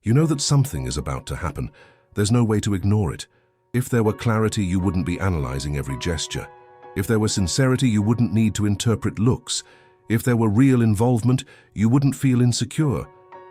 You know that something is about to happen. There's no way to ignore it. If there were clarity, you wouldn't be analyzing every gesture. If there were sincerity, you wouldn't need to interpret looks. If there were real involvement, you wouldn't feel insecure.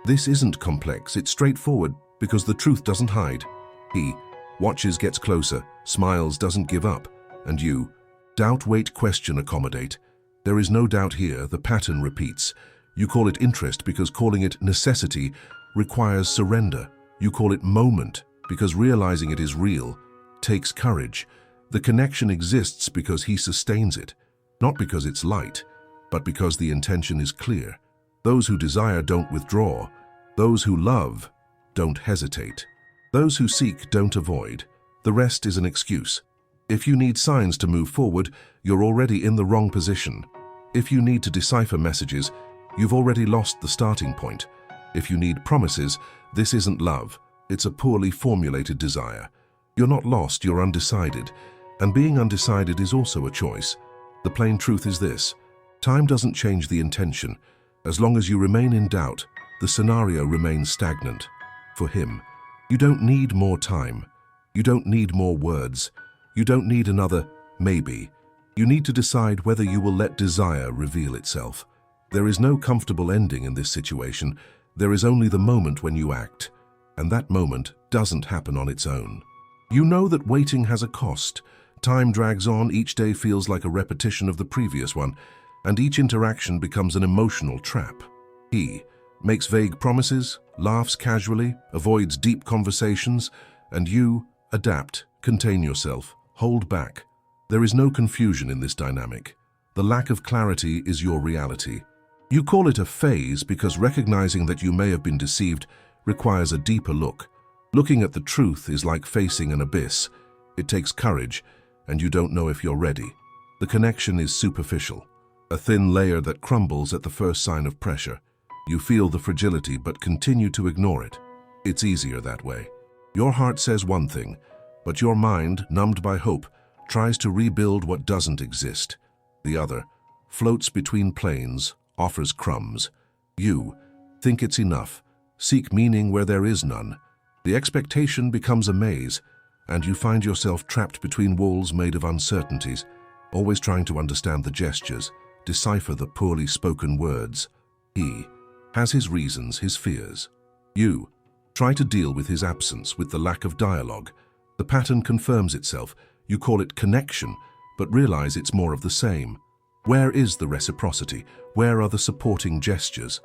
This isn't complex, it's straightforward, because the truth doesn't hide. He watches, gets closer, smiles, doesn't give up. And you doubt, wait, question, accommodate. There is no doubt here, the pattern repeats. You call it interest because calling it necessity requires surrender. You call it moment because realizing it is real takes courage. The connection exists because he sustains it, not because it's light, but because the intention is clear. Those who desire don't withdraw. Those who love don't hesitate. Those who seek don't avoid. The rest is an excuse. If you need signs to move forward, you're already in the wrong position. If you need to decipher messages, you've already lost the starting point. If you need promises, this isn't love. It's a poorly formulated desire. You're not lost, you're undecided. And being undecided is also a choice. The plain truth is this: time doesn't change the intention. As long as you remain in doubt, the scenario remains stagnant. For him, you don't need more time. You don't need more words. You don't need another maybe. You need to decide whether you will let desire reveal itself. There is no comfortable ending in this situation. There is only the moment when you act. And that moment doesn't happen on its own. You know that waiting has a cost. Time drags on, each day feels like a repetition of the previous one, and each interaction becomes an emotional trap. He makes vague promises, laughs casually, avoids deep conversations, and you adapt, contain yourself, hold back. There is no confusion in this dynamic. The lack of clarity is your reality. You call it a phase because recognizing that you may have been deceived requires a deeper look. Looking at the truth is like facing an abyss. It takes courage, and you don't know if you're ready. The connection is superficial, a thin layer that crumbles at the first sign of pressure. You feel the fragility but continue to ignore it. It's easier that way. Your heart says one thing, but your mind, numbed by hope, tries to rebuild what doesn't exist. The other floats between planes, offers crumbs. You think it's enough, seek meaning where there is none. The expectation becomes a maze, and you find yourself trapped between walls made of uncertainties, always trying to understand the gestures, decipher the poorly spoken words. He has his reasons, his fears. You try to deal with his absence, with the lack of dialogue. The pattern confirms itself. You call it connection, but realize it's more of the same. Where is the reciprocity? Where are the supporting gestures?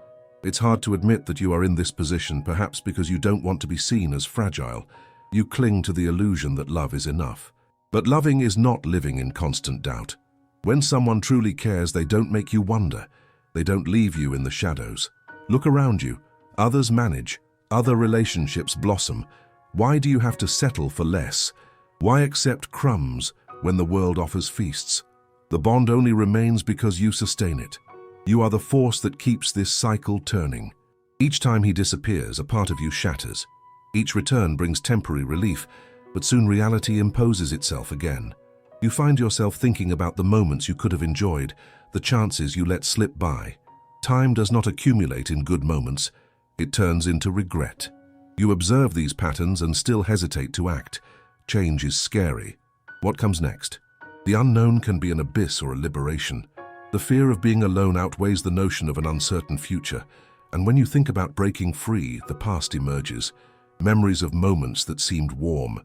It's hard to admit that you are in this position, perhaps because you don't want to be seen as fragile. You cling to the illusion that love is enough. But loving is not living in constant doubt. When someone truly cares, they don't make you wonder. They don't leave you in the shadows. Look around you. Others manage. Other relationships blossom. Why do you have to settle for less? Why accept crumbs when the world offers feasts? The bond only remains because you sustain it. You are the force that keeps this cycle turning. Each time he disappears, a part of you shatters. Each return brings temporary relief, but soon reality imposes itself again. You find yourself thinking about the moments you could have enjoyed, the chances you let slip by. Time does not accumulate in good moments. It turns into regret. You observe these patterns and still hesitate to act. Change is scary. What comes next? The unknown can be an abyss or a liberation. The fear of being alone outweighs the notion of an uncertain future. And when you think about breaking free, the past emerges. Memories of moments that seemed warm,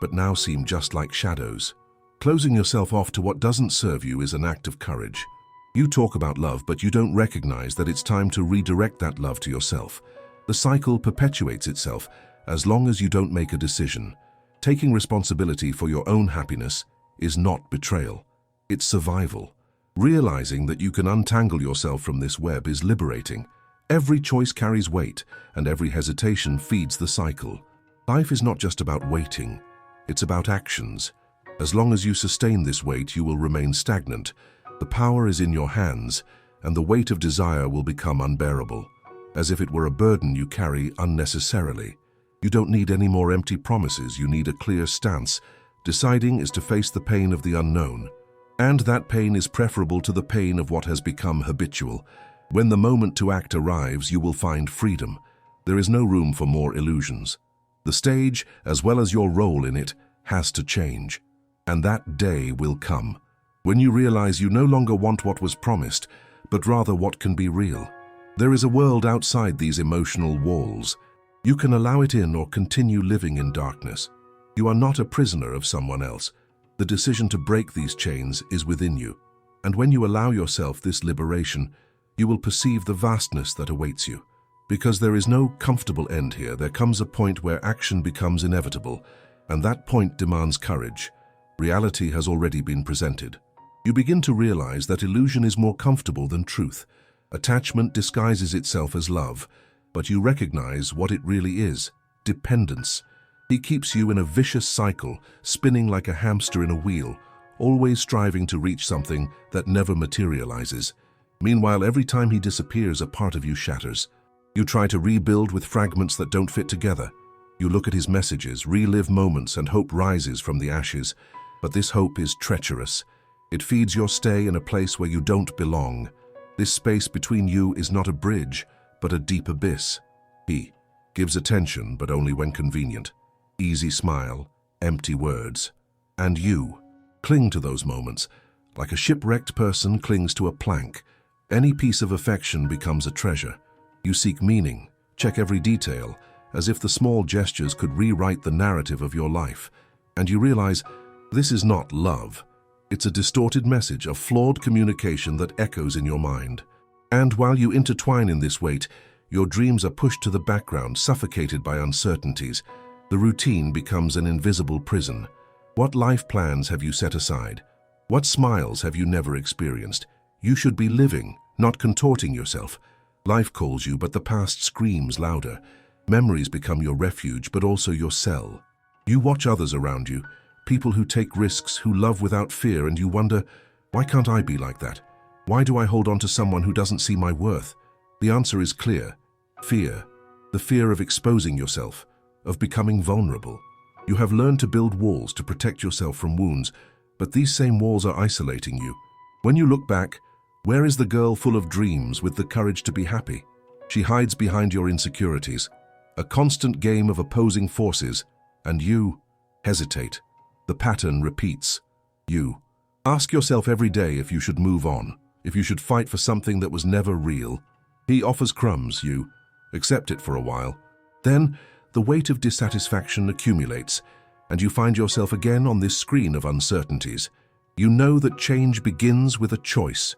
but now seem just like shadows. Closing yourself off to what doesn't serve you is an act of courage. You talk about love, but you don't recognize that it's time to redirect that love to yourself. The cycle perpetuates itself as long as you don't make a decision. Taking responsibility for your own happiness is not betrayal. It's survival. Realizing that you can untangle yourself from this web is liberating. Every choice carries weight, and every hesitation feeds the cycle. Life is not just about waiting. It's about actions. As long as you sustain this weight, you will remain stagnant. The power is in your hands, and the weight of desire will become unbearable, as if it were a burden you carry unnecessarily. You don't need any more empty promises, you need a clear stance. Deciding is to face the pain of the unknown. And that pain is preferable to the pain of what has become habitual. When the moment to act arrives, you will find freedom. There is no room for more illusions. The stage, as well as your role in it, has to change. And that day will come, when you realize you no longer want what was promised, but rather what can be real. There is a world outside these emotional walls. You can allow it in or continue living in darkness. You are not a prisoner of someone else. The decision to break these chains is within you. And when you allow yourself this liberation, you will perceive the vastness that awaits you. Because there is no comfortable end here, there comes a point where action becomes inevitable, and that point demands courage. Reality has already been presented. You begin to realize that illusion is more comfortable than truth. Attachment disguises itself as love, but you recognize what it really is: dependence. He keeps you in a vicious cycle, spinning like a hamster in a wheel, always striving to reach something that never materializes. Meanwhile, every time he disappears, a part of you shatters. You try to rebuild with fragments that don't fit together. You look at his messages, relive moments, and hope rises from the ashes. But this hope is treacherous. It feeds your stay in a place where you don't belong. This space between you is not a bridge, but a deep abyss. He gives attention, but only when convenient. Easy smile, empty words. And you cling to those moments, like a shipwrecked person clings to a plank. Any piece of affection becomes a treasure. You seek meaning, check every detail, as if the small gestures could rewrite the narrative of your life. And you realize this is not love. It's a distorted message, a flawed communication that echoes in your mind. And while you intertwine in this weight, your dreams are pushed to the background, suffocated by uncertainties. The routine becomes an invisible prison. What life plans have you set aside? What smiles have you never experienced? You should be living, not contorting yourself. Life calls you, but the past screams louder. Memories become your refuge, but also your cell. You watch others around you, people who take risks, who love without fear, and you wonder, why can't I be like that? Why do I hold on to someone who doesn't see my worth? The answer is clear. Fear. The fear of exposing yourself, of becoming vulnerable. You have learned to build walls to protect yourself from wounds, but these same walls are isolating you. When you look back, where is the girl full of dreams with the courage to be happy? She hides behind your insecurities, a constant game of opposing forces, and you hesitate. The pattern repeats. You ask yourself every day if you should move on, if you should fight for something that was never real. He offers crumbs, you accept it for a while. Then, the weight of dissatisfaction accumulates, and you find yourself again on this screen of uncertainties. You know that change begins with a choice,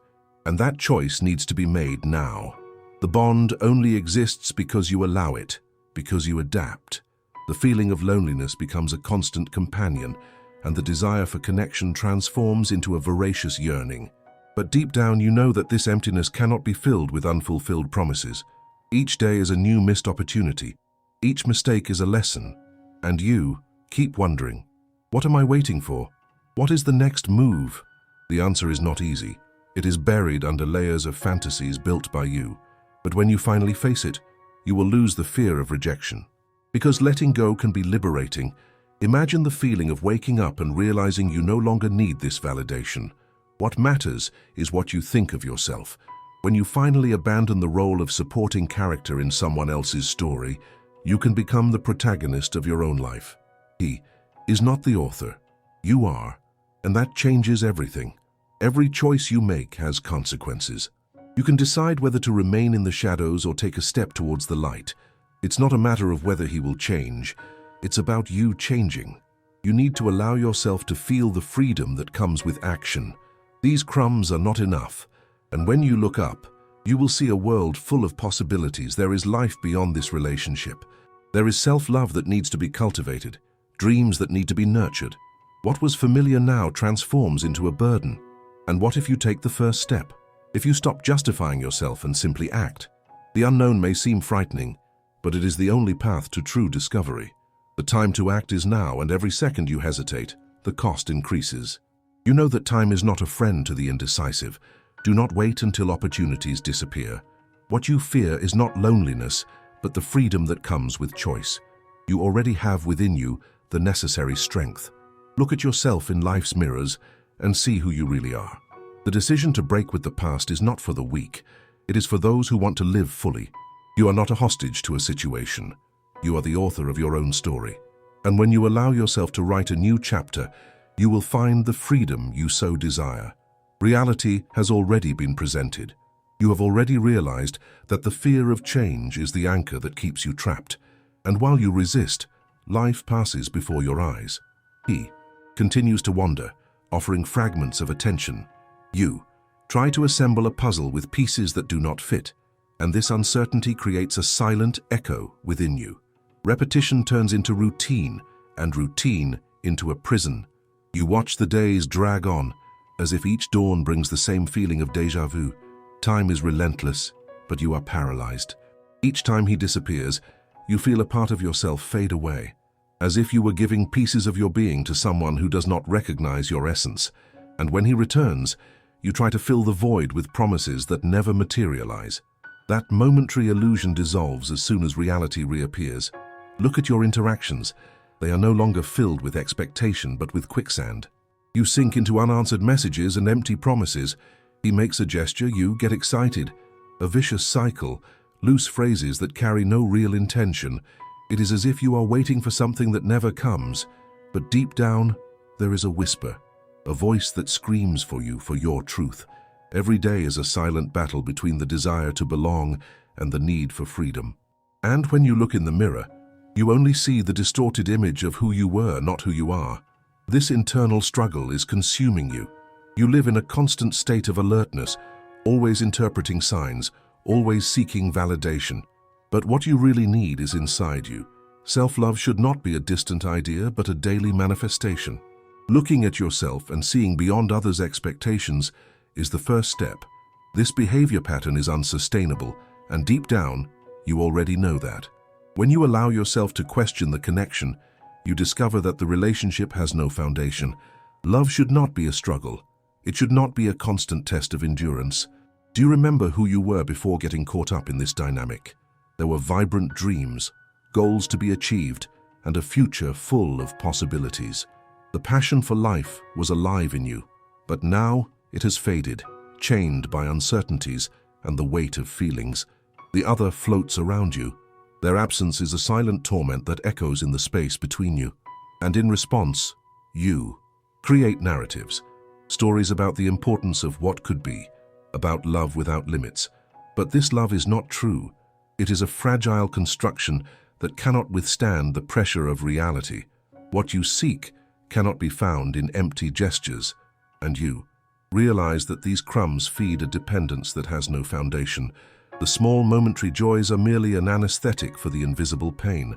and that choice needs to be made now. The bond only exists because you allow it, because you adapt. The feeling of loneliness becomes a constant companion, and the desire for connection transforms into a voracious yearning. But deep down you know that this emptiness cannot be filled with unfulfilled promises. Each day is a new missed opportunity. Each mistake is a lesson. And you keep wondering, what am I waiting for? What is the next move? The answer is not easy. It is buried under layers of fantasies built by you. But when you finally face it, you will lose the fear of rejection. Because letting go can be liberating. Imagine the feeling of waking up and realizing you no longer need this validation. What matters is what you think of yourself. When you finally abandon the role of supporting character in someone else's story, you can become the protagonist of your own life. He is not the author. You are. And that changes everything. Every choice you make has consequences. You can decide whether to remain in the shadows or take a step towards the light. It's not a matter of whether he will change. It's about you changing. You need to allow yourself to feel the freedom that comes with action. These crumbs are not enough. And when you look up, you will see a world full of possibilities. There is life beyond this relationship. There is self-love that needs to be cultivated, dreams that need to be nurtured. What was familiar now transforms into a burden. And what if you take the first step? If you stop justifying yourself and simply act? The unknown may seem frightening, but it is the only path to true discovery. The time to act is now, and every second you hesitate, the cost increases. You know that time is not a friend to the indecisive. Do not wait until opportunities disappear. What you fear is not loneliness, but the freedom that comes with choice. You already have within you the necessary strength. Look at yourself in life's mirrors and see who you really are. The decision to break with the past is not for the weak. It is for those who want to live fully. You are not a hostage to a situation. You are the author of your own story. And when you allow yourself to write a new chapter, you will find the freedom you so desire. Reality has already been presented. You have already realized that the fear of change is the anchor that keeps you trapped. And while you resist, life passes before your eyes. He continues to wander, offering fragments of attention. You try to assemble a puzzle with pieces that do not fit, and this uncertainty creates a silent echo within you. Repetition turns into routine, and routine into a prison. You watch the days drag on, as if each dawn brings the same feeling of déjà vu. Time is relentless, but you are paralyzed. Each time he disappears, you feel a part of yourself fade away, as if you were giving pieces of your being to someone who does not recognize your essence. And when he returns, you try to fill the void with promises that never materialize. That momentary illusion dissolves as soon as reality reappears. Look at your interactions. They are no longer filled with expectation, but with quicksand. You sink into unanswered messages and empty promises. He makes a gesture, you get excited. A vicious cycle, loose phrases that carry no real intention. It is as if you are waiting for something that never comes. But deep down, there is a whisper, a voice that screams for you, for your truth. Every day is a silent battle between the desire to belong and the need for freedom. And when you look in the mirror, you only see the distorted image of who you were, not who you are. This internal struggle is consuming you. You live in a constant state of alertness, always interpreting signs, always seeking validation. But what you really need is inside you. Self-love should not be a distant idea, but a daily manifestation. Looking at yourself and seeing beyond others' expectations is the first step. This behavior pattern is unsustainable, and deep down, you already know that. When you allow yourself to question the connection, you discover that the relationship has no foundation. Love should not be a struggle. It should not be a constant test of endurance. Do you remember who you were before getting caught up in this dynamic? There were vibrant dreams, goals to be achieved, and a future full of possibilities. The passion for life was alive in you, but now it has faded, chained by uncertainties and the weight of feelings. The other floats around you. Their absence is a silent torment that echoes in the space between you. And in response, you create narratives, stories about the importance of what could be, about love without limits. But this love is not true. It is a fragile construction that cannot withstand the pressure of reality. What you seek cannot be found in empty gestures, and you realize that these crumbs feed a dependence that has no foundation. The small momentary joys are merely an anesthetic for the invisible pain.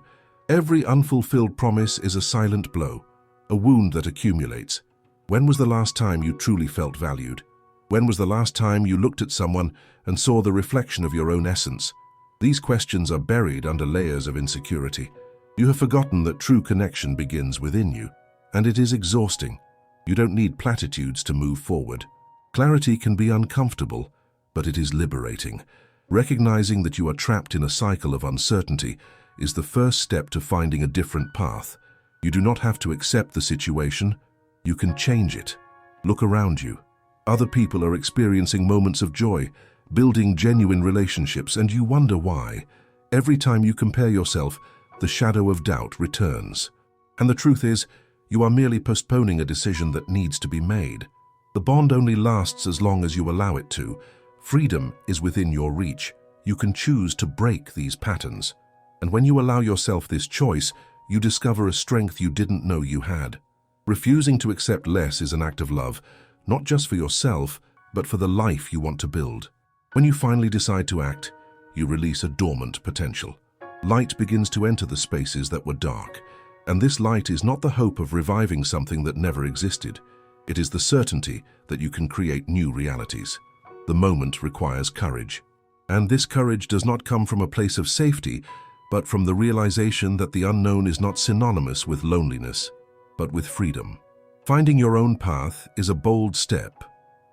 Every unfulfilled promise is a silent blow, a wound that accumulates. When was the last time you truly felt valued? When was the last time you looked at someone and saw the reflection of your own essence? These questions are buried under layers of insecurity. You have forgotten that true connection begins within you, and it is exhausting. You don't need platitudes to move forward. Clarity can be uncomfortable, but it is liberating. Recognizing that you are trapped in a cycle of uncertainty is the first step to finding a different path. You do not have to accept the situation. You can change it. Look around you. Other people are experiencing moments of joy, building genuine relationships, and you wonder why. Every time you compare yourself, the shadow of doubt returns. And the truth is, you are merely postponing a decision that needs to be made. The bond only lasts as long as you allow it to. Freedom is within your reach. You can choose to break these patterns. And when you allow yourself this choice, you discover a strength you didn't know you had. Refusing to accept less is an act of love, not just for yourself, but for the life you want to build. When you finally decide to act, you release a dormant potential. Light begins to enter the spaces that were dark. And this light is not the hope of reviving something that never existed. It is the certainty that you can create new realities. The moment requires courage. And this courage does not come from a place of safety, but from the realization that the unknown is not synonymous with loneliness, but with freedom. Finding your own path is a bold step,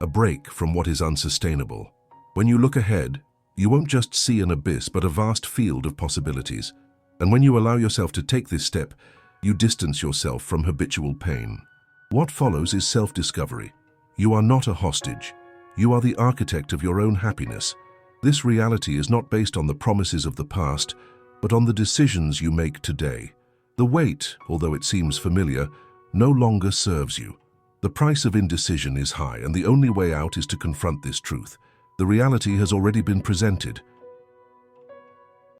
a break from what is unsustainable. When you look ahead, you won't just see an abyss, but a vast field of possibilities. And when you allow yourself to take this step, you distance yourself from habitual pain. What follows is self-discovery. You are not a hostage. You are the architect of your own happiness. This reality is not based on the promises of the past, but on the decisions you make today. The wait, although it seems familiar, no longer serves you. The price of indecision is high, and the only way out is to confront this truth. The reality has already been presented.